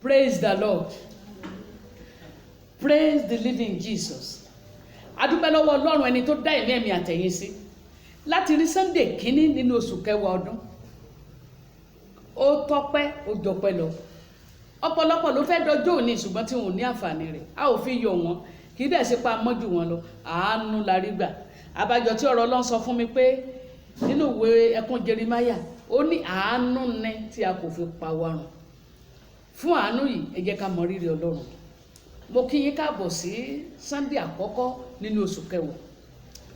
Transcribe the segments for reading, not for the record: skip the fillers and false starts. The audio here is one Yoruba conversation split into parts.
Praise the Lord. Praise the living Jesus. Adúpẹ́ lọ́wọ́ Ọlọ́run ẹni tó dá ẹ̀mí àtẹ̀yìn sí láti rí Sunday kínní nínú oṣù kẹwàá ọdún. Ó tọ́pẹ́ ó jọpẹ́ lọ. Ọ̀pọ̀lọpọ̀ ló fẹ́ dọjọ́ òní ṣùgbọ́n tí wọn ò ní àǹfààní rẹ̀. A ò fi yọ wọn kì í dẹ̀ ṣe pa mọ́jú wọn lọ. Àánú la rí gbà. Àbájọ tí ọ̀rọ̀ Ọlọ́run sọ fún mi pé nínú ìwé ẹkún Jeremáyà ó ní àánú ní tí a kò fi pa wá run. Fún àánú yìí ẹ jẹ́ ká mọ rírì Ọlọ́run. Mo kí yín káàbọ̀ sí Sunday àkọ́kọ́ nínú oṣù kẹwàá.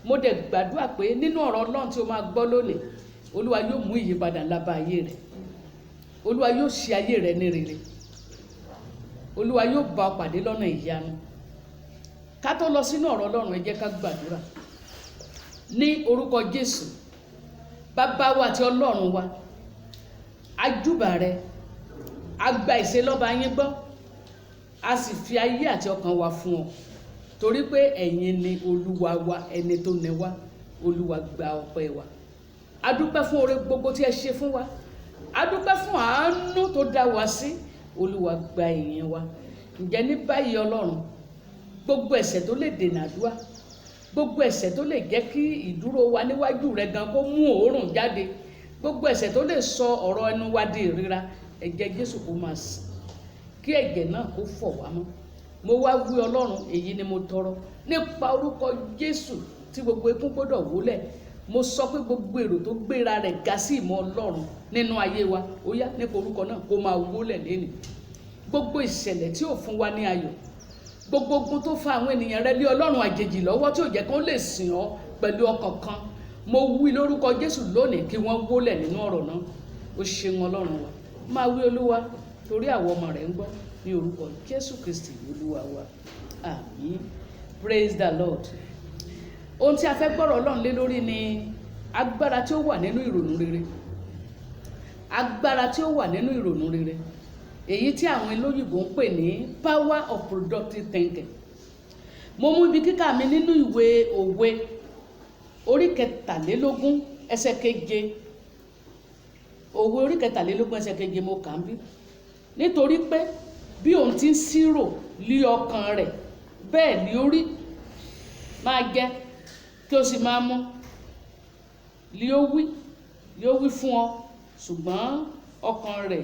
Mo dẹ̀ gbàdúrà pé nínú ọ̀rọ̀ Ọlọ́run tí o máa gbọ́ lónìí Olúwa yóò mú ìyípadà ńlá bá ayé rẹ̀. Olúwa yóò ṣe ayé rẹ̀ ní rere. Olúwa yóò bá ọ pàdé lọ́nà ìyanu. Ká tó lọ sínú ọ̀rọ̀ Ọlọ́run ẹ jẹ́ ká gbàdúrà. Ní orúkọ Jésù, Bàbá wa àti Ọlọ́run wa, a júbà rẹ, a gba ìṣelọ́ba yín gbọ́, a sì fi ayé àti ọkàn wa fún ọ. Torí pé ẹ̀yin ni Olúwa wa, ẹni tó ní wa, Olúwa gba ọpẹ́ wa. A dúpẹ́ fún oore gbogbo tí ẹ ṣe fún wa. A dúpẹ́ fún àánú tó dá wa sí, Olúwa gba ìyìn wa. Ǹjẹ́ ní báyìí Ọlọ́run, gbogbo ẹ̀ṣẹ̀ tó lè dènà àdúrà, gbogbo ẹ̀ṣẹ̀ tó lè jẹ́ kí ìdúró wa níwájú rẹ gan kó mú òórùn jáde, gbogbo ẹ̀ṣẹ̀ tó lè sọ ọ̀rọ̀ ẹnu wa di ìríra, ẹ̀jẹ̀ Jésù kó máa sàn, kí ẹ̀jẹ̀ náà kó fọ̀ wá mọ́. Mo wá wí Ọlọ́run, èyí ni mo tọrọ nípa orúkọ Jésù tí gbogbo ikún gbọ́dọ̀ wólẹ̀. Mo sọ pé gbogbo èrò tó gbéra rẹ̀ ga sí ìmọ̀ Ọlọ́run nínú ayé wa, ó yá nípa orúkọ náà kó máa wólẹ̀ lénìí. Gbogbo ìṣẹ̀lẹ̀ tí ò fún wa ní ayọ̀, gbogbo ogun tó fa àwọn ènìyàn rẹ lé Ọlọ́run àjèjì lọ́wọ́ tí ò jẹ́ kó lè sìn ọ́ pẹ̀lú ọkàn kan, mo wí lórúkọ Jésù lónìí kí wọ́n wólẹ̀ nínú ọ̀rọ̀ náà. Ó ṣeun Ọlọ́run wa. Máa wí Olúwa torí àwọn ọmọ rẹ̀ ń gbọ́ ní orúkọ Jésù Kristi Olúwa wa. Àmín. Praise the Lord. Ohun tí a fẹ́ gbọ́rọ̀ Ọlọ́run lé lórí ni agbára tí ó wà nínú ìrònú rere. Agbára tí ó wà nínú ìrònú rere. Èyí tí àwọn olóyìnbó ń pè ní power of productive thinking. Mo mú ibi kíkà mi nínú ìwé Òwe orí 23 ẹsẹ̀ 7. Òwe orí 23 ẹsẹ̀ 7 mo kà ń bí. Nítorí pé bí òun ti ń ṣírò lé ọkàn rẹ̀ bẹ́ẹ̀ ni ó rí. Máa jẹ kí o sì máa mu. Lé ó wí fún ọ ṣùgbọ́n ọkàn rẹ̀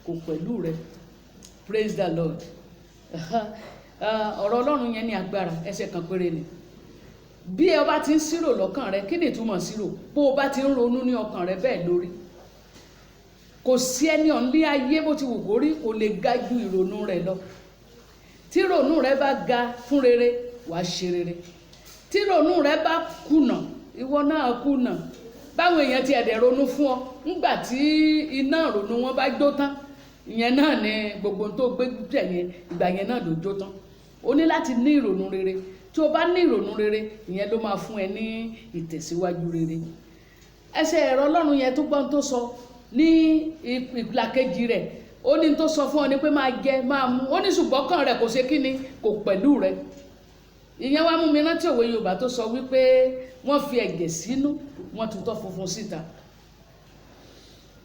kò pẹ̀lú rẹ̀. Praise the Lord. Ọ̀rọ̀ Ọlọ́run yẹn ní agbára, ẹsẹ̀ kan péré ni. Bí ẹ bá ti ń ṣírò lọ́kàn rẹ, kí ni ìtumọ̀ ṣírò? Bó o bá ti ń ronú ní ọkàn rẹ bẹ́ẹ̀ lórí. Kò sí ẹni ọ̀nlé ayé bó ti wù kó rí kò lè ga ju ìrònú rẹ lọ. Tí ìrònú rẹ bá ga fún rere, wàá ṣe rere. Tí ìrònú rẹ bá kùnà, ìwọ náà kùnà. Báwo èèyàn ti ẹ̀dẹ̀ ronú fún ọ, nígbà tí iná ìrònú wọn bá jó tán, ìyẹn náà ni gbogbo tó gbé jẹ yẹn, ìgbà yẹn náà ló jó tán. O ní láti ní ìrònú rere. Tí o bá ní ìrònú rere, ìyẹn ló máa fún ẹ ní ìtẹ̀síwájú rere. Ẹsẹ̀ ẹ̀rọ Ọlọ́run yẹn tó gbọ́n tó sọ ní ìpìlà kejì rẹ̀, ó ní tó sọ fún ọ ní pé máa jẹ máa mu. Ó ní ṣùgbọ́n ọkàn rẹ̀ kò ṣe kí ni, kò pẹ̀lú rẹ̀. Ìyẹn wá mú mi rántí òwe Yorùbá tó sọ wípé wọ́n fi ẹ̀gẹ̀ sínú, wọ́n tutọ́ funfun síta.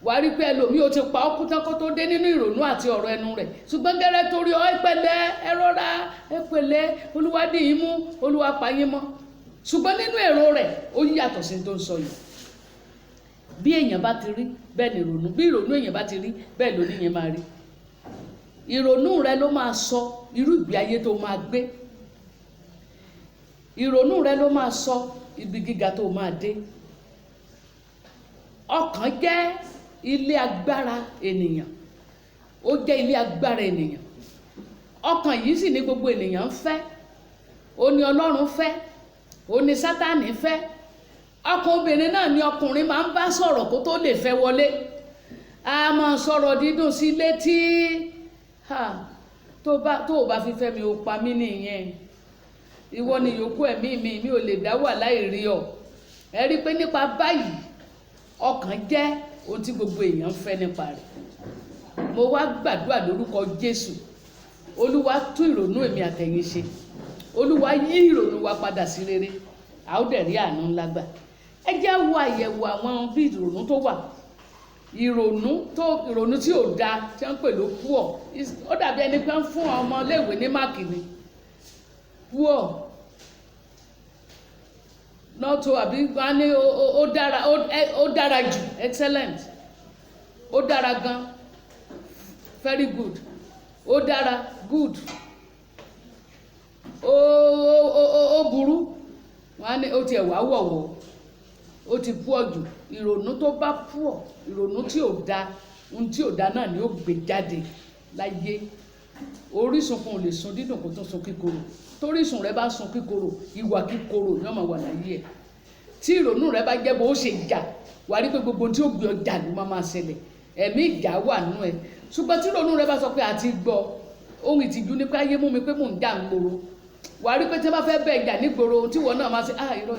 Wà á rí pé ẹlòmíì ó ti pa ọ́ kú tán kó tó dé nínú ìrònú àti ọ̀rọ̀ ẹnu rẹ̀. Ṣùgbọ́n gẹ́rẹ́ torí ọ ìpẹ̀lẹ́ ẹ rọra ẹ pẹ̀lẹ́ Olúwa dì yín mú, Olúwa pa yín mọ́. Ṣùgbọ́n nínú èrò rẹ̀ ó yàtọ̀ sí tó ń sọ yìí. Bí èèyàn bá ti rí bẹ́ẹ̀ ni ìrònú, bí ìrònú èèyàn bá ti rí bẹ́ẹ̀ ló níyẹn máa rí. Ìrònú rẹ ló máa sọ irú ìgbé ayé tó máa gbé. Ìrònú rẹ ló máa sọ ibi gíga tó máa dé. Ọkàn jẹ́ ilé agbára ènìyàn. Ó jẹ́ ilé agbára ènìyàn. Ọkàn yìí sì ni gbogbo ènìyàn ń fẹ́. Ó ní Ọlọ́run fẹ́. Ó ní Sátánì fẹ́. Ọkàn obìnrin náà ni ọkùnrin máa ń bá sọ̀rọ̀ kó tó lè fẹ́ wọlé. A máa sọ̀rọ̀ dídùn sí létí. Tó o bá fi fẹ́ mi ó pa mí nìyẹn. Ìwọ ni yòókù ẹ̀mí mi ò lè dá wà láì rí ọ. Ẹ rí pé nípa báyìí ọkàn jẹ́ ohun tí gbogbo èèyàn ń fẹ́ nípa rẹ̀. Mo wá gbàdúrà lórúkọ Jésù. Olúwa tún ìrònú èmi àtẹ̀yin ṣe. Olúwa yí ìrònú wa padà sí rere. A ó dẹ̀ rí àánú ńlá gbà. Ẹ jẹ́ wo àyẹ̀wò àwọn bí ìrònú tó wà. ìrònú tí ò dáa tí wọ́n ń pè ló poor, ó dàbí ẹni pé ń fún ọmọ iléèwé ní máàkì ni. Poor not to àbí wọ́n ní ó dára jù, excellent, ó dára gan, very good, ó dára, good, ó burú, wọ́n á ní ó tiẹ̀ wá wọ̀wọ̀, ó ti poor jù. Ìrònú tó bá poor, ìrònú tí ò dáa, ohun tí ò dáa náà ni ó gbé jáde láyé. Orísun kan ò lè sun dídùn kó tún sun kíkorò, torísun rẹ bá sun kíkorò, ìwà kíkorò ni ó máa wà láyé ẹ̀. Tí ìrònú rẹ bá jẹ́ bó ó ṣe jà, wàá rí pé gbogbo ohun tí ó gbé ọ jà ló máa ṣẹlẹ̀, ẹ̀mí ìjà wà nínú ẹ̀. Ṣùgbọ́n tí ìrònú rẹ bá sọ pé àti gbọ́, ohun ìtìjú ní pé ayé mú mi pé mò ń jà ń gbòòrò, wàá rí pé tí wọ́n bá fẹ́ bẹ́ẹ̀ jà nígboro tí wọ́n náà máa ṣe irọ́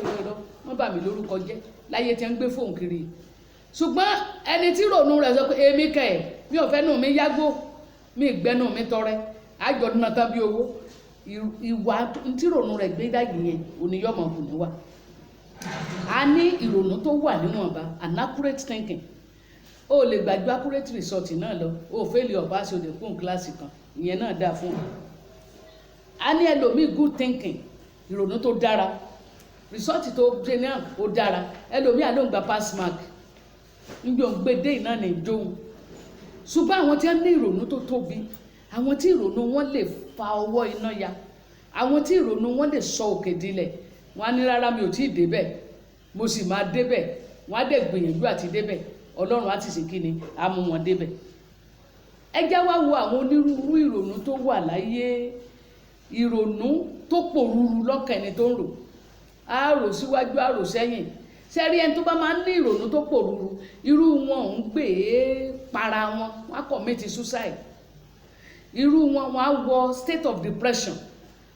wọ́n bà mí lórúkọ jẹ́ láyé tí wọ́n ń gbé fóun kiri. Ṣùgbọ́n ẹni tí ìrònú rẹ̀ sọ pé èmi kẹ̀ mi ò fẹ́ nù mí yágbó, mi ìgbẹ́nu mi tọrẹ, àjọ̀dún náà tán bí owó, ìwà tí ìrònú rẹ̀ gbé dàgbé yẹn oníyọ́mọ̀ kù níwà. A ní ìrònú tó wà níwọ̀nba, an accurate thinking. O lè gbàgbé accurate result náà lọ, o fẹ́lẹ̀ ọ̀pá sí òde fún kíláàsì kan, ìyẹn náà dáa fún ọ. A ní ẹlòmíì good thinking, ìrònú tó dára, result tó ṣe náà ó dára. Ẹlòmíì àlóǹgbà pass mark, níbi òǹgbẹ́dẹ́ iná ní ìjóhun. Ṣùgbọ́n àwọn tí wọ́n ní ìrònú tó tóbi, àwọn tí ìrònú wọn lè fa ọwọ́ iná ya, àwọn tí ìrònú wọn lè sọ òkè dilẹ̀, wọ́n á ní rárá mi ò tí ì débẹ̀, mo sì máa débẹ̀, wọ́n á dẹ̀ gbìyànjú àti débẹ̀, Ọlọ́run á ti ṣe kíni, á mú wọn débẹ̀. Ẹ jẹ́ wá wo àwọn onírúurú ìrònú tó wà láyé. Ìrònú tó pòrúurú lọ́kàn ẹni tó ń rò, á rò síwájú, á rò sẹ́yìn. Sẹ́rí ẹni tó bá máa ń ní ìrònú tó pòrúurú, irú wọn ò ń gbé para wọn, wọ́n á commit suicide. Irú wọn wọ́n á wọ state of depression,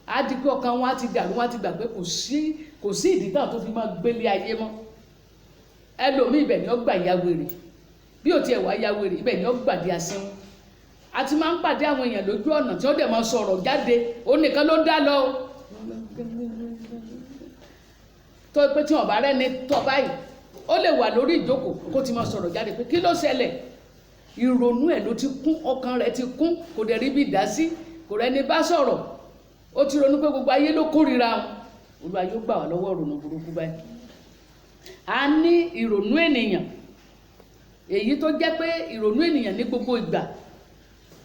á di pé ọkàn wọn á ti dàrú, wọ́n á ti gbà pé kò sí ìdí náà tó fi máa gbélé ayé mọ́. Ẹlòmíì ibẹ̀ ni ó gbà ya wèrè, bí ò tiẹ̀ wá ya wèrè, ibẹ̀ ni ó gbà di asínwó. A ti máa ń pàdé àwọn èèyàn lójú ọ̀nà tí ó dẹ̀ máa sọ̀rọ̀ jáde, ó nìkan ló ń dá lọ tó pé tí wọ́n bá rẹ́ni tọ́ báyìí, ó lè wà lórí ìjókòó kó ti máa sọ̀rọ̀ jáde pé kí ló ṣẹlẹ̀. Ìrònú ẹ̀ ló ti kún, ọkàn rẹ̀ ti kún, kò dẹ̀ rí bí dá sí, kò rẹ́ni bá sọ̀rọ̀, ó ti ronú pé gbogbo ayé ló kórìíra wọn. Olúwa yóò gbà wá lọ́wọ́ ìrònú burúkú báyìí. A ní ìrònú ènìyàn, èyí tó jẹ́ pé ìrònú ènìyàn ní gbogbo ìgbà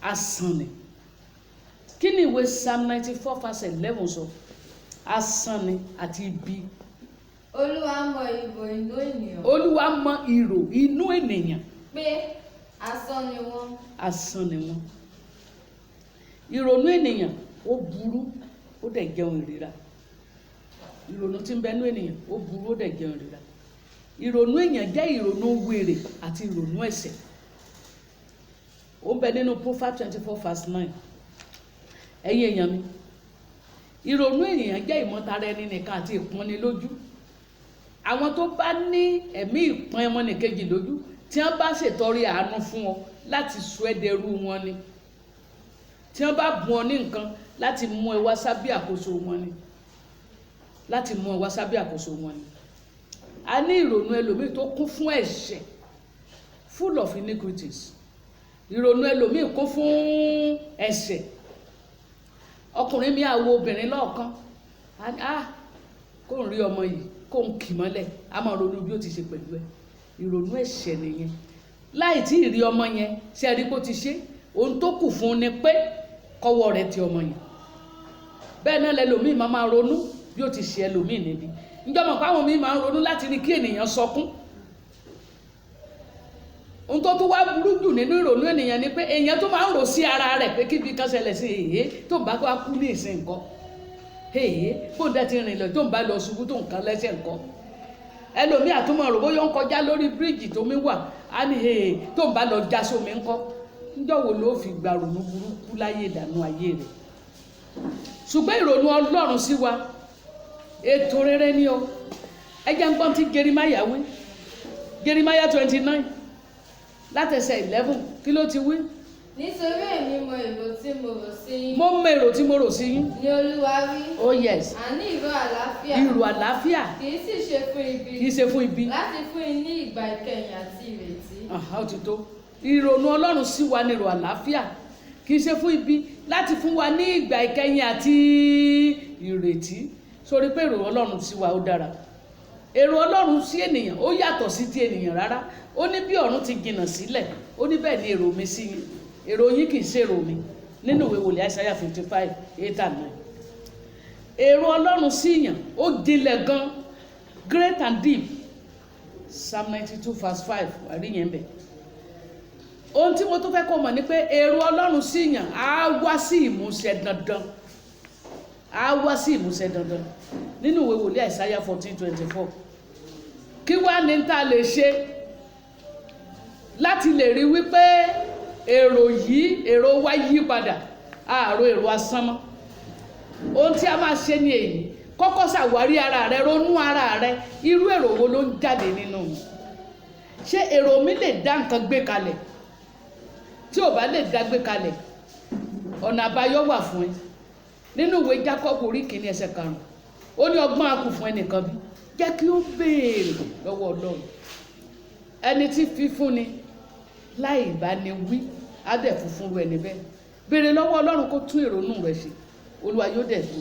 asán ni. Kí ni ìwé Psalm 94 verse 11 sọ? Asán ni àti ibi. Olúwa mọ ìrò inú ènìyàn. Olúwa mọ ìrò inú ènìyàn. Pé asán ni wọ́n. Asán ni wọ́n. Ìrònú ènìyàn ó burú, ó dẹ̀ jẹun ìríra. Ìrònú tí ń bẹ nú ènìyàn ó burú, ó dẹ̀ jẹun ìríra. Ìrònú èèyàn jẹ́ ìrònú wèrè àti ìrònú ẹ̀ṣẹ̀. Ó ń bẹ nínú Proverbs 24 verse 9. Ẹ̀yin èèyàn mi, ìrònú ènìyàn jẹ́ ìmọ̀tara ẹni nìkan àti ìpọ́nni lójú. Àwọn tó bá ní ẹ̀mí ìpọ́n ọmọnìkejì lójú, tí wọ́n bá ṣètọrẹ àánú fún ọ láti sọ ẹ́ dẹrú wọn ni. Tí wọ́n bá bùn ọ ní nǹkan láti mú ẹ wá sábẹ́ àkóso wọn ni. Láti mú ẹ wá sábẹ́ àkóso wọn ni. A ní ìrònú ẹlòmíì tó kún fún ẹ̀ṣẹ̀, full of iniquities. Ìrònú ẹlòmíì kún fún ẹ̀ṣẹ̀. Ọkùnrin mi á wo obìnrin lọ́ọ̀kan, kó ń rí ọmọ yìí, kó ń kì mọ́lẹ̀, a máa ronú bí ó ti ṣe pẹ̀lú ẹ. Ìrònú ẹ̀ṣẹ̀ nìyẹn. Láì tí ì rí ọmọ yẹn, ṣe rí bó ti ṣe, ohun tó kù fún ni pé kọ́wọ́ rẹ̀ ti ọmọ yẹn. Bẹ́ẹ̀ náà lẹlòmíì máa ronú bí ó ti ṣe ẹlòmíì níbi. Ǹjọ́ mọ̀ káwọn míì máa ń ronú láti rí kí ènìyàn sọkún. Ohun tó tún wá burú jù nínú ìrònú ènìyàn ni pé èèyàn tó máa ń rò sí ara rẹ̀ pé kíbi kan ṣẹlẹ̀ sí tó ń bá wá kú ní ìsìn nǹkan. Bó ń dẹ́ ti rìn lọ tó ń bá lọ ṣubú tó ń kan lẹ́sẹ̀ nǹkan. Ẹlòmíì àtúmọ̀ rò bóyá ń kọjá lórí bíríìjì tó mi wà, á ní tó ń bá lọ já sómi ńkọ́. Ǹjọ́ wo ló fi gba ìrònú burúkú láyé ìdànù ayé rẹ̀? Ṣùgbọ́n ìrònú Ọlọ́run sí wa, ètò rere ni o. Ẹ jẹ́ ń gbọ́n tí Jeremiah wí. Jeremiah 29 látẹsẹ̀ 11 kí ló ti wí? Nítorí èmi mọ èrò tí mo rò sí yín. Mo mọ èrò tí mo rò sí yín. Ni Olúwa wí. Oh yes. Àní ìró àlàáfíà. Ìrò àlàáfíà. Kì í sì ṣe fún ibi. Kì í ṣe fún ibi. Láti fún yín ní ìgbà ìkẹyìn àti ìrètí. ó ti tó. Ìrònú Ọlọ́run sí wa ni èrò àlàáfíà, kì í ṣe fún ibi, láti fún wa ní ìgbà ìkẹyìn àti ìrètí. Sórí pé èrò Ọlọ́run sí wa ó dára. Èrò Ọlọ́run sí ènìyàn ó yàtọ̀ sí ti ènìyàn rárá. Ó ní bí ọ̀run ti jìnnà sílẹ̀, ó ní bẹ́ẹ̀ ni èrò mi sí yín. Èrò yín kì í ṣe èrò mi. Nínú ìwé wòlíì Isaiah 55:8-9. Èrò Ọlọ́run sí yàn ó jinlẹ̀ gan, great and deep. Psalm 92:5 wà rí yẹn bẹ̀. Ohun tí mo tún fẹ́ kó mọ̀ ni pé èrò Ọlọ́run sí yàn á wá sí ìmúṣẹ dandan. Á wá sí ìmúṣẹ dandan. Nínú ìwé wòlíì Isaiah 14:24. Kí wá ní tá a lè ṣe láti lè rí wípé èrò wa yí padà, ààrò èrò asán mọ́? Ohun tí a máa ṣe ni èyí: kọ́kọ́ ṣàwárí ara rẹ, ronú ara rẹ, irú èrò wo ló ń jáde nínú mi? Ṣé èrò mi lè dá nǹkan gbé kalẹ̀? Tí ò bá lè dá gbé kalẹ̀, ọ̀nà àbáyọ wà fún ẹ. Nínú ìwé Jacob orí 1:5, ó ní ọgbọ́n á kù fún ẹnìkan bí, jẹ́ kí ó béèrè lọ́wọ́ Ọlọ́run. Ẹni tí fífún ni láì bá ní wí á dẹ̀ fún rú ẹni bẹ́ẹ̀. Béèrè lọ́wọ́ Ọlọ́run kó tún ìrònú rẹ ṣe, Olúwa yóò dẹ̀ tó.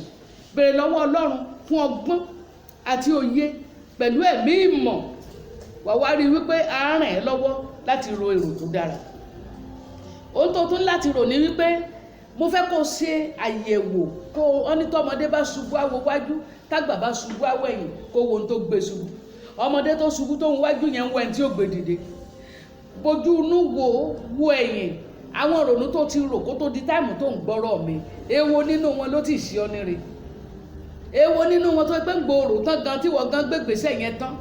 Béèrè lọ́wọ́ Ọlọ́run fún ọgbọ́n àti òye pẹ̀lú ẹ̀mí ìmọ̀. Wà wá rí wípé á ràn ẹ́ lọ́wọ́ láti ro èrò tó dára. Ohun tó tún láti rò ní wípé mo fẹ́ kó ṣe àyẹ̀wò, kó ọ́ní tọ́mọdé bá ṣubú á wo wájú, tágbà bá ṣubú á wẹ̀yìn, kó wo ohun tó gbé ṣubú. Ọmọdé tó ṣubú tó ń wájú yẹn ń wẹ̀ tí ó gbé dìde. Bojú inú wo ẹ̀yìn. Àwọn ìrònú tó ti rò kó tó di táìmù tó ń gbọ́rọ̀ mi, èwo nínú wọn ló ti ṣe ọ́ níre? Èwo nínú wọn tó pé ń gbòòrò tán gan tí wọ́n gan gbégbèsè yẹn tán,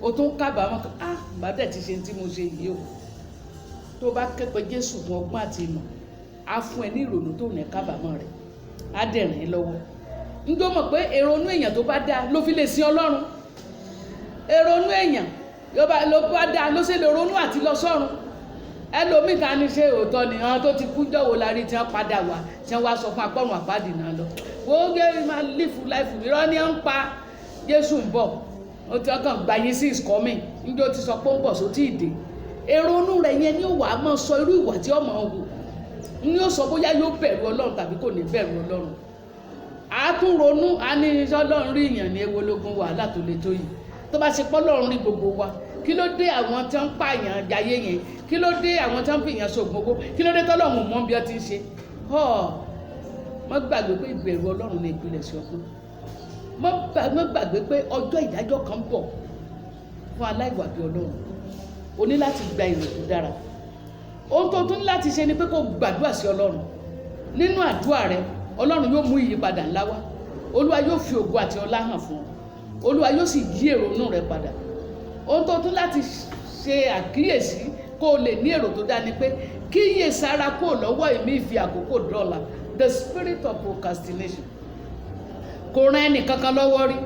o tún kábàámọ̀ kan, bá dẹ̀ ti ṣe tí mo ṣe yìí o. Tó bá ké pe Jésù fún ọgbọ́n àti ìmọ̀, á fún ẹ ní ìrònú tó ní kábàámọ̀ rẹ̀, á dẹ̀ ràn ẹ́ lọ́wọ́. Ǹjọ́ mọ̀ pé èrònú èèyàn tó bá dáa ló fi lè sin Ọlọ́run. Èrònú èèyàn ló bá dáa ló ṣe lè ronú àti lọ sọ́run. Ẹlòmíì ta ni ṣe òótọ́ ni àwọn tó ti kú jọ̀wọ́ la rí tí wọ́n padà wá, tí wọ́n wá sọ fún apọ́run àpáàdì náà lọ. Wọ́n gé máa live life irọ́ ni ń pa. Jésù ń bọ̀, ó ti ọkàn gba yín sí is coming. Ǹjọ́ ti sọ pé ó ń bọ̀ sótì ìdè. Èrònú rẹ̀ yẹn ni ó wà á máa sọ irú ìwà tí ọmọ wò. Ní ó sọ bóyá yóò bẹ̀rù Ọlọ́run tàbí kò ní bẹ̀rù Ọlọ́run. A tún ronú, a ní Ọlọ́run rí ìyàn ní ewo ológun wàhálà tó le tó yìí. Tó bá ṣe pé Ọlọ́run rí gbogbo wa, kí ló dé àwọn tí wọ́n ń pààyàn jayé yẹn? Kí ló dé àwọn tí wọ́n ń fi èèyàn ṣògùn owó? Kí ló dé tọ́lọ́run mọ̀ bí ó ti ń ṣe? Má gbàgbé pé ìbẹ̀rù Ọlọ́run ní ìpìlẹ̀ sí ọkùn. Má gbàgbé pé ọjọ́ ìdájọ́ kan bọ̀ fún aláìwà bí Ọlọ́run. O ní láti gba èrò tó dára. Ohun tó tún láti ṣe ni pé kó gbàdúrà sí Ọlọ́run. Nínú àdúrà rẹ, Ọlọ́run yóò mú ìyípadà ńlá wá. Olúwa yóò fi ògo àti ọlá hàn fún ọ. Olúwa yóò sì yí èrònú rẹ padà. Ohun tó tún láti ṣe àkíyèsí kó o lè ní èrò tó dáa ni pé kíyè sára kó lọ́wọ́ ìmí ìfi àkókò dọ́là, the spirit of procrastination. Kò ran ẹnì kankan lọ́wọ́ rí.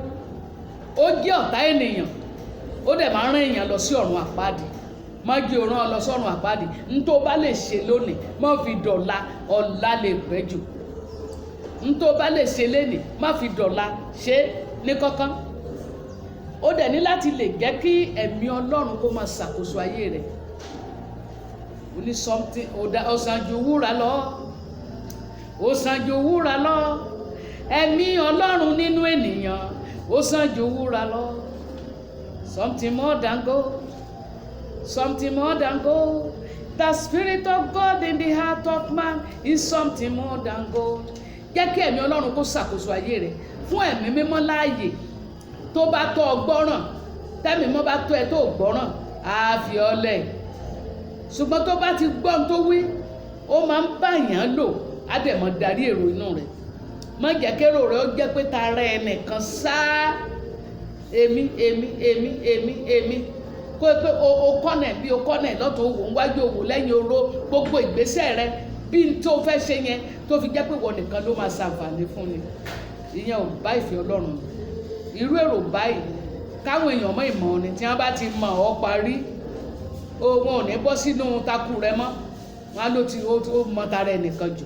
Ó jẹ́ ọ̀tá ènìyàn. Ó dẹ̀ máa ń rán èèyàn lọ sí ọ̀run àpáàdì. Má jẹ́ ó rán ọ lọ sọ́run àpáàdì. N tó bá lè ṣe lónìí, má fi dọ̀la, ọ̀la lè pẹ́ jù. N tó bá lè ṣe lénìí, má fi dọ̀la ṣe ní kankan. Ó dẹ̀ ní láti lè jẹ́ kí ẹ̀mí Ọlọ́run kó máa ṣàkóso ayé rẹ̀. Ó ní something, ó sàn ju wúrà lọ. Ó sàn ju wúrà lọ. Ẹ̀mí Ọlọ́run nínú ènìyàn, ó sàn ju wúrà lọ. Something more than gold. Something more than gold. The spirit of God in the heart of man is something more than gold. Jẹ́ kí ẹ̀mí Ọlọ́run kó ṣàkóso ayé rẹ̀. Fún ẹ̀mí mímọ́ láàyè. Tó bá tọ́ ọ gbọ́ràn, tẹ́mi mọ́ bá tọ́ ẹ tó gbọ́ràn, á fi ọ lẹ̀. Ṣùgbọ́n tó bá ti gbọ́n tó wí, ó máa ń báyàn lò, á dẹ̀ mọ́ darí èrò inú rẹ̀. Má jẹ́ kérò rẹ̀ ó jẹ́ pé tara ẹnìkan sáá. Èmi. Kó o pé o kọ́nẹ̀ bí o kọ́nẹ̀ lọ́tọ̀ owó níwájú owó lẹ́yìn oró, gbogbo ìgbésẹ̀ rẹ bí n tó fẹ́ ṣe yẹn tó fi jẹ́ pé wọ́n nìkan ló máa ṣàǹfààní fún ni. Ìyẹn ò bá ìfẹ́ Ọlọ́run. Irú èrò báyìí káwọn èèyàn mọ ìmọ̀ ni tí wọ́n bá ti mọ̀ ọ́ parí, wọn ò ní bọ́ sínú takú rẹ mọ́. Wọn á ló ti ó mọ tara ẹnìkan jù.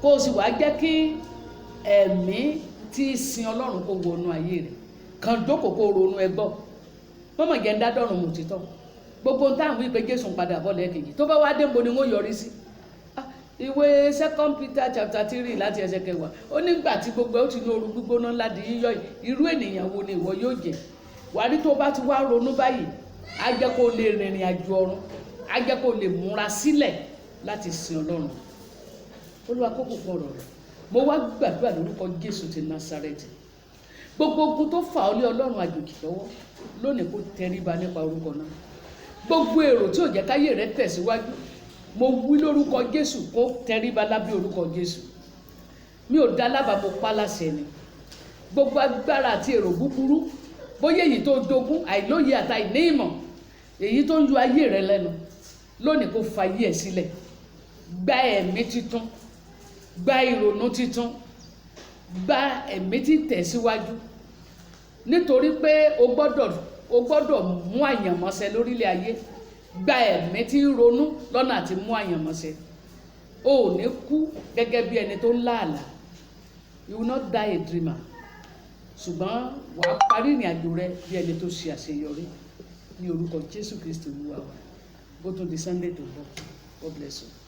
Kó o sì wá jẹ́ kí ẹ̀mí tí sin Ọlọ́run kó wọnú ayé rẹ̀. Kàn jókòó kó ronú ẹgbọ́. Mọ́mọ̀ jẹ́ ń dádọ́rùn mú títọ́. gbogbo ń táwọn ìpè Jésù ń padà bọ̀ lẹ́ẹ̀kejì tó bá wá dé mo ni wọ́n yọrí sí. Ìwé 2 Peter chapter 3 láti ẹsẹ̀ 10 ó nígbà tí gbogbo ẹ̀ ó ti ní ooru gbígbóná ńlá di yíyọ irú ènìyàn wo ni ìwọ yóò jẹ́. Wàá rí tó bá ti wá ronú báyìí á jẹ́ kó lè rìnrìn àjò ọ̀run, á jẹ́ kó lè múra sílẹ̀ láti sin Ọlọ́run. Olúwa kó púpọ̀ ọ̀rọ̀ rẹ̀. Mo wá gbàdúrà lórúkọ Jésù ti Násárẹ́tì. Gbogbo ogun tó fà ọ́ lé Ọlọ́run àjòjì lọ́wọ́ lónìí kó tẹríba nípa orúkọ náà. Gbogbo èrò tí ò jẹ́ káyé rẹ̀ tẹ̀síwájú mo wí lórúkọ Jésù kó tẹríba lábẹ́ orúkọ Jésù. Mi ò dá lábàá mo pa láṣẹ ni. Gbogbo agbára àti èrò búburú bóyá èyí tó jogún àìlóye àtàìní ìmọ̀ èyí tó ń yọ ayé rẹ lẹ́nu lónìí kó fa ayé ẹ̀ sílẹ̀. Gba ẹ̀mí titun, gba ìrònú titun, gba ẹ̀mí títẹ̀síwájú nítorí pé o gbọ́dọ̀ mú àyànmọ́ṣẹ lórílẹ̀ ayé. Gba ẹ̀mí tí ń ronú lọ́nà àti mú àyànmọ́ṣẹ. O ò ní kú gẹ́gẹ́ bí ẹni tó ń láàlá. You will not die a dreamer. Ṣùgbọ́n wàá parí ìrìn àjò rẹ bí ẹni tó ṣe àṣeyọrí ní orúkọ Jésù Kristi Olúwa wa. Go to the Sunday to God. God bless you.